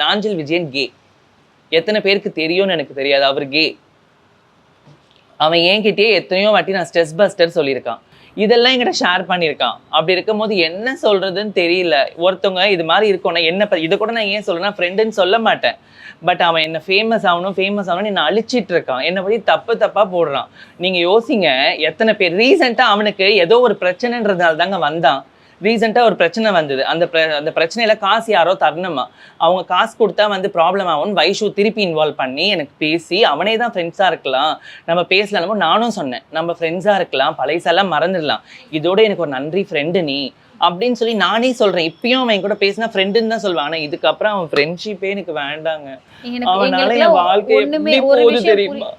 Nanjil Vijayan K. எத்தனை பேருக்கு தெரியும்னு எனக்கு தெரியாது. அவர் கே. அவன் என்கிட்டயே எத்தனையோ வாட்டி நான் ஸ்ட்ரெஸ் பஸ்டர் சொல்லியிருக்கான். இதெல்லாம் என்கிட்ட ஷேர் பண்ணியிருக்கான். அப்படி இருக்கும் போது என்ன சொல்றதுன்னு தெரியல. ஒருத்தவங்க இது மாதிரி இருக்கோன்னா என்ன இதை கூட நான் ஏன் சொல்றேன்னா ஃப்ரெண்டுன்னு சொல்ல மாட்டேன். பட் அவன் என்ன ஃபேமஸ் ஆகணும்னு என்ன அழிச்சிட்டு இருக்கான். என்னை பற்றி தப்பா போடுறான். நீங்க யோசிங்க, எத்தனை பேர் ரீசெண்டா அவனுக்கு ஏதோ ஒரு பிரச்சனைன்றதால தாங்க வந்தான். ரீசெண்டாக ஒரு பிரச்சனை வந்தது. அந்த பிரச்சனையில காசு யாரோ தரணுமா, அவங்க காசு கொடுத்தா வந்து ப்ராப்ளம் ஆகும்னு வைஷு திருப்பி இன்வால்வ் பண்ணி எனக்கு பேசி அவனே தான் ஃப்ரெண்ட்ஸாக இருக்கலாம், நம்ம பேசலாமோ நானும் சொன்னேன், நம்ம ஃப்ரெண்ட்ஸாக இருக்கலாம், பழையசெல்லாம் மறந்துடலாம், இதோட எனக்கு ஒரு நன்றி ஃப்ரெண்டு நீ அப்படின்னு சொல்லி நானே சொல்றேன். இப்பயும் அவன் கூட பேசினா ஃப்ரெண்டுன்னு தான் சொல்லுவான். ஆனா இதுக்கப்புறம் அவன் ஃப்ரெண்ட்ஷிப்பே எனக்கு வேண்டாங்க. அவனால என் வாழ்க்கை எப்படி போகுது தெரியுமா?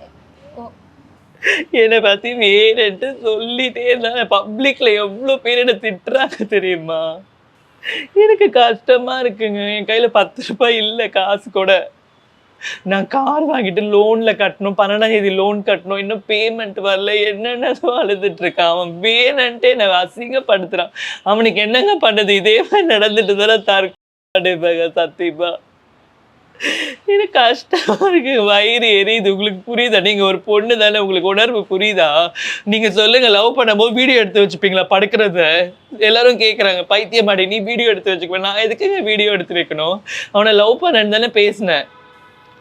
என்னை பத்தி வேணுன்ட்டு சொல்லிட்டே இருந்தாங்க. பப்ளிக்ல எவ்வளவு பேர் என்ன திட்டுறாங்க தெரியுமா? எனக்கு கஷ்டமா இருக்குங்க. என் கையில 10 ரூபாய் இல்லை காசு கூட. நான் கார் வாங்கிட்டு லோன்ல கட்டணும், 12ஆம் தேதி லோன் கட்டணும், இன்னும் பேமெண்ட் வரல, என்னென்ன அழுதுட்டு இருக்கான். அவன் வேணுன்ட்டு என்னை அசிங்கப்படுத்துறான். அவனுக்கு என்னங்க பண்ணது? இதே மாதிரி நடந்துட்டு தானே தற்கொலை சத்தியமா. எனக்கு கஷ்டமா இருக்கு, வயிறு எரியுது. உங்களுக்கு புரியுதா? நீங்க ஒரு பொண்ணு தானே, உங்களுக்கு உணர்வு புரியுதா? நீங்க சொல்லுங்க, லவ் பண்ணும்போது வீடியோ எடுத்து வச்சுப்பீங்களா படுக்கிறத? எல்லாரும் கேட்குறாங்க, பைத்தியமாடி நீ வீடியோ எடுத்து வச்சுக்குவேன். நான் எதுக்குங்க வீடியோ எடுத்து வைக்கணும்? அவனை லவ் பண்ணன்னு தானே பேசினேன்.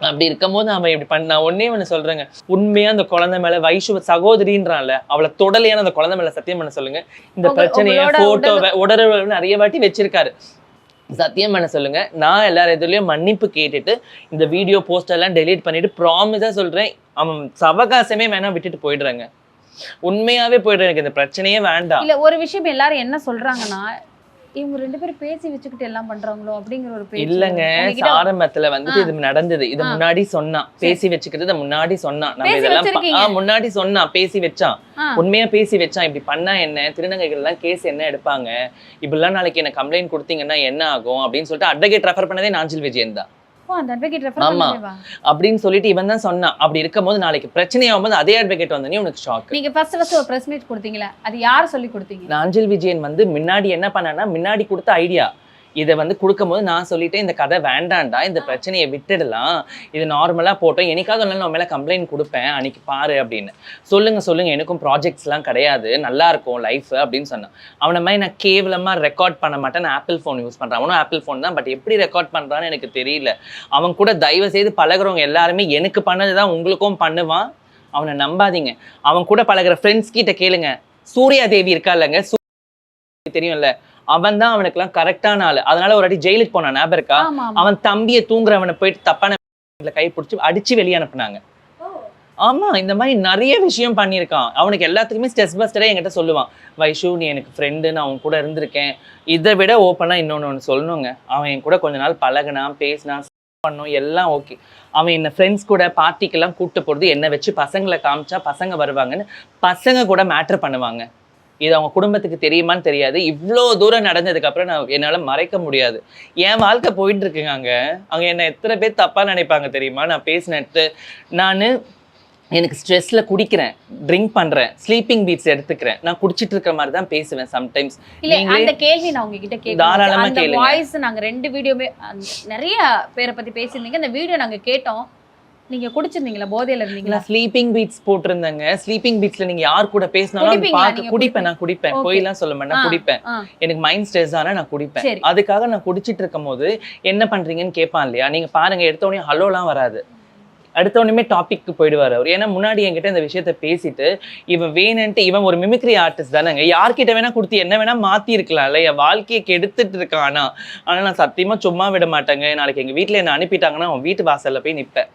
அப்படி இருக்கும் போது அவன் இப்படி பண்ண. நான் ஒன்னே ஒன்று சொல்றேங்க, உண்மையா அந்த குழந்தை மேல வைஷு சகோதரின்றான்ல, அவளை தொடலையான அந்த குழந்தை மேல சத்தியம் பண்ண சொல்லுங்க. இந்த பிரச்சனையை போட்டோவை உடற நிறைய வாட்டி வச்சிருக்காரு. சத்தியம் பண்ண சொல்லுங்க. நான் எல்லாரும் எதுலயும் மன்னிப்பு கேட்டுட்டு இந்த வீடியோ போஸ்டர்லாம் டெலீட் பண்ணிட்டு ப்ராமிஸா சொல்றேன், அவன் சவகாசமே வேணா விட்டுட்டு போயிடுறாங்க. உண்மையாவே போயிடுறேன். எனக்கு இந்த பிரச்சனையே வேண்டாம். இல்ல ஒரு விஷயம் எல்லாரும் என்ன சொல்றாங்கன்னா, இவங்க 2 பேரும் பேசி வச்சுக்கிட்டு எல்லாம் பண்றாங்களோ அப்படிங்கிற ஒரு பேச்சு. இல்லங்க, ஆரம்பத்துல வந்துட்டு இது நடந்தது. இது முன்னாடி சொன்னான், பேசி வச்சுக்கிறது முன்னாடி சொன்னான். நம்ம இதெல்லாம் முன்னாடி சொன்னான், பேசி வச்சான், உண்மையா பேசி வச்சான். இப்படி பண்ணா என்ன, திருநங்கைகள் எல்லாம் கேஸ் என்ன எடுப்பாங்க, இப்படிலாம் நாளைக்கு என்ன கம்ப்ளைண்ட் கொடுத்தீங்கன்னா என்ன ஆகும் அப்படின்னு சொல்லிட்டு அட்வொகேட் ரெஃபர் பண்ணதே நாஞ்சில் விஜயன் தான். ஆமா அப்படின்னு சொல்லிட்டு இவன் தான் சொன்னான். அப்படி இருக்கும்போது நாளைக்கு பிரச்சனையாகும் போது அதே அட்வொகேட் வந்தனே உனக்கு ஷாக். நீங்க ஃபர்ஸ்ட் ஒரு பிரஸ் மீட் கொடுத்தீங்களா, அது யார் சொல்லி கொடுத்தீங்க? நாஞ்சில் விஜயன் வந்து முன்னாடி என்ன பண்ணானா, முன்னாடி கொடுத்த ஐடியா இதை வந்து கொடுக்கும்போது நான் சொல்லிட்டேன், இந்த கதை வேண்டாண்டா, இந்த பிரச்சனையை விட்டுடலாம், இது நார்மலாக போட்டோம், எனக்காக நான் மேலே கம்ப்ளைண்ட் கொடுப்பேன் அன்னைக்கு பாரு அப்படின்னு. சொல்லுங்க எனக்கும் ப்ராஜெக்ட்ஸ்லாம் கிடையாது, நல்லா இருக்கும் லைஃப் அப்படின்னு சொன்னான். அவனை மாதிரி நான் கேவலமாக ரெக்கார்ட் பண்ண மாட்டேன், நான் ஆப்பிள் ஃபோன் யூஸ் பண்ணுறேன். அவனும் ஆப்பிள் ஃபோன் தான், பட் எப்படி ரெக்கார்ட் பண்ணுறான்னு எனக்கு தெரியல. அவன் கூட தயவு செய்து பழகிறவங்க எல்லாருமே எனக்கு பண்ணது தான் உங்களுக்கும் பண்ணுவான். அவனை நம்பாதீங்க. அவன் கூட பழகிற ஃப்ரெண்ட்ஸ் கிட்ட கேளுங்க. சூர்யா தேவி இருக்கா இல்லைங்க, தெரியும்ல, அவன் தான் அவனுக்குலாம் கரெக்டான ஆளு. அதனால ஒரு வாட்டி ஜெயிலுக்கு போனான், ஞாபகம் இருக்கா? அவன் தம்பியை தூங்குறவனை போயிட்டு தப்பான கை பிடிச்சி அடிச்சு வெளியே அனுப்புனாங்க. ஆமா, இந்த மாதிரி நிறைய விஷயம் பண்ணியிருக்கான். அவனுக்கு எல்லாத்துக்குமே ஸ்ட்ரெஸ் பஸ்டரே என்கிட்ட சொல்லுவான், வைஷு நீ எனக்கு ஃப்ரெண்டு, நான் அவன் கூட இருந்திருக்கேன். இதை விட ஓப்பனா இன்னொன்று சொல்லணுங்க, அவன் என் கூட கொஞ்ச நாள் பழகினான், பேசினான், பண்ணோம், எல்லாம் ஓகே. அவன் என்ன ஃப்ரெண்ட்ஸ் கூட பார்ட்டிக்கெல்லாம் கூப்பிட்டு போகிறது, என்னை வச்சு பசங்களை காமிச்சா பசங்க வருவாங்கன்னு பசங்க கூட மேட்ரு பண்ணுவாங்க. இது அவங்க குடும்பத்துக்கு தெரியுமான்னு தெரியாது. இவ்வளோ தூரம் நடந்ததுக்கு அப்புறம் நான் என்னால் மறைக்க முடியாது. என் வாழ்க்கை போயிட்டு இருக்குங்க. அங்கே என்ன எத்தனை பேர் தப்பாக நினைப்பாங்க தெரியுமா? நான் பேசினட்டு நான் எனக்கு ஸ்ட்ரெஸ்ல குடிக்கிறேன், ட்ரிங்க் பண்றேன், ஸ்லீப்பிங் பீட்ஸ் எடுத்துக்கிறேன், நான் குடிச்சிட்டு இருக்கிற மாதிரி தான் பேசுவேன் சம்டைம்ஸ். இல்ல அந்த கேள்வி நான் உங்ககிட்ட கேட்கிறேன், தாராளமா கேளுங்க. வாய்ஸ் நாங்க 2 வீடியோவே நிறைய பேரை பத்தி பேசியிருந்தீங்க, அந்த வீடியோ நாங்க கேட்டோம். நீங்க குடிச்சிருந்தீங்களா, போதையில இருந்தீங்களா? ஸ்லீப்பிங் பீட்ஸ் போட்டிருந்தாங்க. ஸ்லீப்பிங் பீட்ஸ்ல நீங்க யார் கூட பேசினாலும் குடிப்பேன். நான் குடிப்பேன், போயெல்லாம் சொல்ல மாட்டேன், குடிப்பேன். எனக்கு மைண்ட் ஸ்ட்ரெஸ் ஆனா நான் குடிப்பேன். அதுக்காக நான் குடிச்சிட்டு இருக்கும் போது என்ன பண்றீங்கன்னு கேட்பான் இல்லையா? நீங்க பாருங்க, எடுத்த உடனே ஹலோலாம் வராது, அடுத்த உடனே டாபிக்கு போயிடுவார் அவர். ஏன்னா முன்னாடி என்கிட்ட இந்த விஷயத்த பேசிட்டு இவன் வேணுன்ட்டு, இவன் ஒரு மிமிக்ரி ஆர்டிஸ்ட் தானேங்க, யார்கிட்ட வேணா கொடுத்து என்ன வேணா மாத்தி இருக்கலாம்ல, என் வாழ்க்கையை கெடுத்துட்டு இருக்கான். ஆனா நான் சத்தியமா சும்மா விட மாட்டேங்க. நாளைக்கு எங்க வீட்டுல என்ன அனுப்பிட்டாங்கன்னா அவன் வீட்டு வாசல்ல போய் நிற்பேன்.